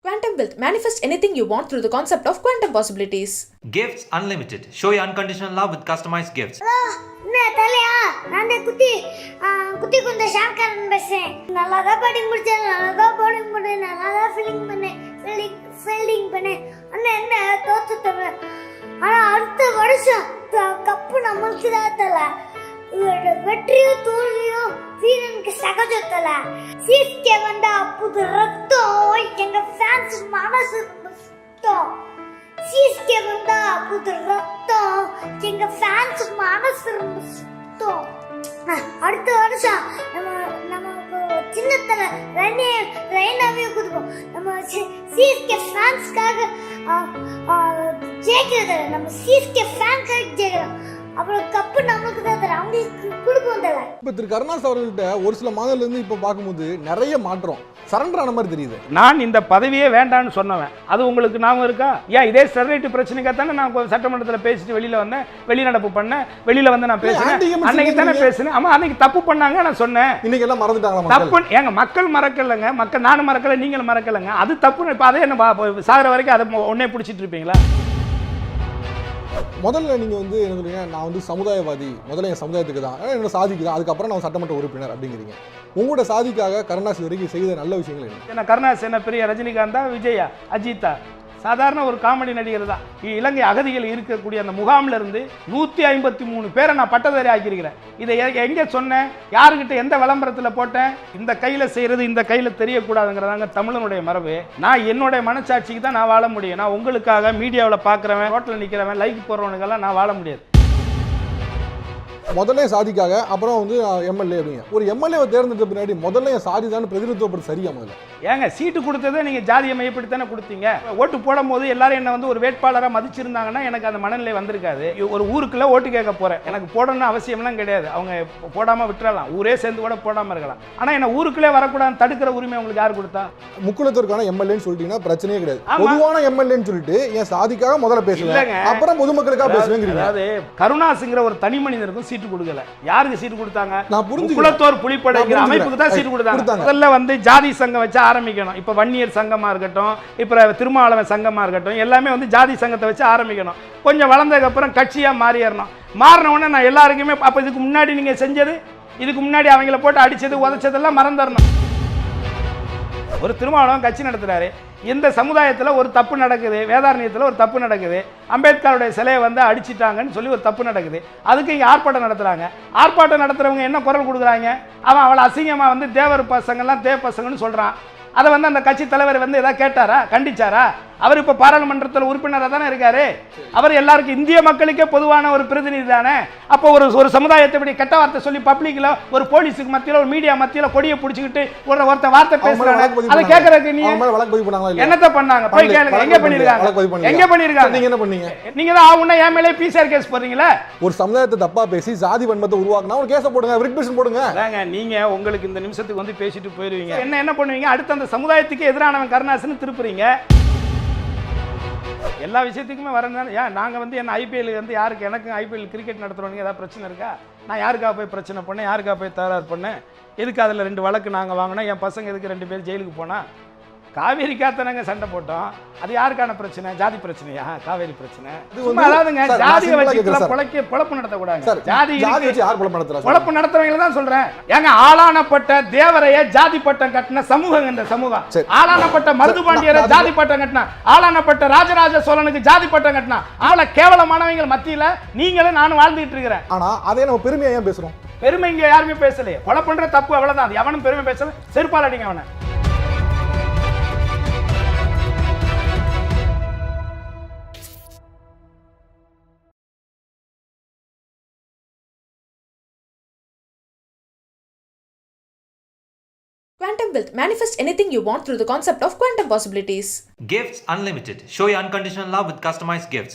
Quantum Wealth. Manifest anything you want through the concept of quantum possibilities. Gifts Unlimited. Show your unconditional love with customized gifts. நான் குத்தி குந்த ஷார்க்காரன் பேசுறேன். நல்லா தான் படிங்க முடிச்சேன், நல்லா தான் போலிங் பண்ணேன், நல்லா தான் ஃபீல்டிங் பண்ணேன். அண்ணா என்ன தோத்துட்டேன். ஆனா அடுத்த வருஷம் கப்பு நம்மளுக்கு தான் தல. வெற்றியோ தோல்வியோ வீரனுக்கு சகஜத்தல. சிஎஸ்கே வந்தா புது ரத்தம், எங்க ஃபேன்ஸ் மனசு சுத்தம். சிஎஸ்கே வந்தா புது ரத்தம், எங்க ஃபேன்ஸ் மனசு சுத்தம். அடுத்த வருஷம் நமக்கு சின்னத்தல ரெய்னாவே கொடுப்போம். நம்ம சிஎஸ்கே ஃபேன்ஸ்க்காக ஜெயிக்கிறது, நம்ம சிஎஸ்கே ஃபேன்ஸ்க்காக ஜெயிக்கிறோம். அப்புறம் கப்பு நம்மளுக்கு தான் தர, அவங்களுக்கு கொடுப்போம் தல. இப்போ திரு கருணாஸ் அவர்கள்ட்ட ஒரு சில மாதங்கள்ல இருந்து இப்போ பார்க்கும்போது நிறைய மாற்றம், சரண்டர் ஆன மாதிரி தெரியுது. நான் இந்த பதவியே வேண்டான்னு சொன்னவன், அது உங்களுக்கு ஞாபகம் இருக்கா? ஏன் இதே ஸ்டெர்லைட் பிரச்சனைக்காக தானே நான் சட்டமன்றத்தில் பேசிட்டு வெளியில் வந்தேன், வெளிநடப்பு பண்ணேன், வெளியில் வந்து நான் பேசினேன். அன்னைக்கு தானே பேசினேன். ஆமாம், அன்னைக்கு தப்பு பண்ணாங்க, நான் சொன்னேன். இன்னைக்கு எல்லாம் மறந்துட்டாங்களா? தப்பு ஏங்க, மக்கள் மறக்கலைங்க, நானும் மறக்கலை, நீங்களும் மறக்கலைங்க. அது தப்பு. இப்போ அதே என்ன சாகிற வரைக்கும் அதை ஒன்னே பிடிச்சிட்டு இருப்பீங்களா? முதல்ல நீங்க வந்து என்ன சொல்றீங்க, நான் வந்து சமுதாயவாதி, முதல்ல என் சமுதாயத்துக்கு தான், என்னோட சாதிக்கு தான், அதுக்கப்புறம் நான் சட்டமன்ற உறுப்பினர் அப்படிங்கிறீங்க. உங்களோட சாதிக்காக கருணாஸ் வரைக்கும் செய்த நல்ல விஷயங்கள் என்ன? கருணாஸ் என்ன பெரிய ரஜினிகாந்தா, விஜயா, அஜித்தா? சாதாரண ஒரு காமெடி நடிகர் தான். இலங்கை அகதிகள் இருக்கக்கூடிய அந்த முகாமில் இருந்து 153 பேரை நான் பட்டதாரி ஆக்கியிருக்கிறேன். இதை எங்கே சொன்னேன், யாருக்கிட்ட எந்த விளம்பரத்தில் போட்டேன்? இந்த கையில் செய்கிறது இந்த கையில் தெரியக்கூடாதுங்கிறதாங்க தமிழனுடைய மரபு. நான் என்னுடைய மனசாட்சிக்கு தான் நான் வாழ முடியும். நான் உங்களுக்காக மீடியாவில் பார்க்குறவன், ரோட்டில் நிற்கிறவன், லைக் போடுறவனுக்கெல்லாம் நான் வாழ முடியாது. முதல்ல சாதிக்காக, அப்புறம் வந்து எம்எல்ஏ அப்படிங்க. ஒரு எம்எல்ஏவை தேர்ந்தெடுத்த பின்னாடி முதல்ல என் சாதி தான் பிரதிநிதித்துவப்படுத்த சரியா? முதல்ல ஏங்க சீட்டு கொடுத்ததே நீங்கள் ஜாதியை மையப்படுத்தானே கொடுத்தீங்க. ஓட்டு போடும் போது எல்லாரும் என்ன வந்து ஒரு வேட்பாளராக மதிச்சிருந்தாங்கன்னா எனக்கு அந்த மனநிலை வந்திருக்காது. ஒரு ஊருக்குள்ள ஓட்டு கேட்க போகிறேன், எனக்கு போடணும்னு அவசியம்லாம் கிடையாது. அவங்க போடாமல் விட்டுறலாம், ஊரே சேர்ந்து கூட போடாமல் இருக்கலாம். ஆனால் என்ன ஊருக்குள்ளே வரக்கூடாது தடுக்கிற உரிமை உங்களுக்கு யார் கொடுத்தா? முக்குளத்திற்கான எம்எல்ஏன்னு சொல்லிட்டீங்கன்னா பிரச்சனையே கிடையாது. பொதுவான எம்எல்ஏன்னு சொல்லிட்டு என் சாதிக்காக முதல்ல பேசுவேன், அப்புறம் பொதுமக்களுக்காக பேசுவேன். அதாவது கருணாஸ்ங்கிற ஒரு தனி மனிதருக்கும் சீட்டு கொடுக்கல. யாருக்கு சீட்டு கொடுத்தாங்க? முக்குளத்தோர் புலிப்படைங்கிற அமைப்புக்கு தான் சீட்டு கொடுத்தாங்க. முதல்ல வந்து ஜாதி சங்கம் வச்சு ஆரம்பிக்கணும். இப்ப வன்னியர் சங்கமா இருக்கட்டும், இப்ப திருமாவளவன் சங்கமா இருக்கட்டும், எல்லாமே வந்து ஜாதி சங்கத்தை வச்சு ஆரம்பிக்கணும். கொஞ்சம் வளர்ந்ததுக்கு அப்புறம் கட்சியா மாறிடணும். மாறின உடனே நான் எல்லாருக்குமே அப்ப இதுக்கு முன்னாடி நீங்க செஞ்சது, இதுக்கு முன்னாடி அவங்கள போட்டு அடிச்சது உதைச்சதெல்லாம் மறந்துடணும். ஒரு திருமாவளவன் கட்சி நடத்துறாரு, இந்த சமுதாயத்தில் ஒரு தப்பு நடக்குது, வேதாரண்யத்தில் ஒரு தப்பு நடக்குது, அம்பேத்கருடைய சிலையை வந்து அடிச்சிட்டாங்கன்னு சொல்லி ஒரு தப்பு நடக்குது. அதுக்கு இங்கே ஆர்ப்பாட்டம் நடத்துகிறாங்க. ஆர்ப்பாட்டம் நடத்துகிறவங்க என்ன குரல் கொடுக்குறாங்க? அவளை அசிங்கமாக வந்து தேவர் பசங்கள்லாம் தேவ பசங்கன்னு சொல்கிறான். அதை வந்து அந்த கட்சி தலைவர் வந்து எதாவது கேட்டாரா, கண்டிச்சாரா? அவர் இப்போ பாராளுமன்றத்தில் உறுப்பினராக தானே இருக்காரு. அவர் எல்லாருக்கும் இந்திய மக்களுக்கே பொதுவான ஒரு பிரதிநிதி தானே. அப்போ ஒரு சமுதாயத்தை இப்படி கெட்ட வார்த்தை சொல்லி பப்ளிக்ல ஒரு போலீஸுக்கு மத்தியில், ஒரு மீடியா மத்தியில் கொடியை பிடிச்சிக்கிட்டு ஒருத்த வார்த்தை பேசுறாங்க. அதை கேட்கறதுக்கு நீ என்னத்த பண்ணாங்க? போய் கேளுங்க, எங்க பண்ணிருக்காங்க, எங்க பண்ணிருக்காங்க? நீங்க என்ன பண்ணீங்க? நீங்க தான் ஆவுன்னா என் மேலே பிசிஆர் கேஸ் போடுறீங்களா? ஒரு சமுதாயத்தை தப்பா பேசி ஜாதி வன்மத்தை உருவாக்குனா ஒரு கேஸ் போடுங்க, ரிட் போடுங்க. நீங்க உங்களுக்கு இந்த நிமிஷத்துக்கு வந்து பேசிட்டு போயிருவீங்க. என்ன பண்ணுவீங்க? அடுத்து அந்த சமுதாயத்துக்கு எதிரானவன் கருணாஸ்னு திருப்புறீங்க. எல்லா விஷயத்துக்குமே வரந்தானே. ஏன் நாங்கள் வந்து என்ன ஐபிஎல் வந்து யாருக்கு, எனக்கு ஐபிஎல் கிரிக்கெட் நடத்துகிறவங்க ஏதாவது பிரச்சனை இருக்கா? நான் யாருக்காக போய் பிரச்சனை பண்ணேன், யாருக்காக போய் தகராறு பண்ணேன்? எதுக்கு அதில் 2 வழக்கு நாங்கள் வாங்கினோம்? என் பசங்க எதுக்கு 2 பேர் ஜெயிலுக்கு போனால்? காவேரிக்காத்தனங்க சண்டை போட்டோம். அது யாருக்கான பிரச்சனை? ஜாதி பிரச்சனையா? காவேரி பிரச்சனை. அதாவதுங்க, ஜாதியை வச்சு பொழப்பு நடத்தக்கூடாது. ஜாதி பொழப்பு நடத்துறவங்கள தான் சொல்றேன். ஏங்க, ஆளானப்பட்ட தேவரைய ஜாதி பட்டம் கட்டின சமூகம் இந்த சமூகம். ஆளானப்பட்ட மருதுபாண்டியரை ஜாதி பட்டம் கட்டினா, ஆளானப்பட்ட ராஜராஜ சோழனுக்கு ஜாதி பட்டம் கட்டினா, அவளை கேவலமானவங்க மத்தியில நீங்களும் நானும் வாழ்ந்துட்டு இருக்கிறேன். ஆனா அதே நம்ம பெருமையா ஏன் பேசுறோம்? பெருமை இங்க யாருமே பேசலையே. கொலை பண்ற தப்பு, அவ்வளவுதான். எவனும் பெருமை பேசல. செருப்பால் அடிங்க அவனை. Quantum Wealth. Manifest anything you want through the concept of quantum possibilities. Gifts Unlimited. Show your unconditional love with customized gifts.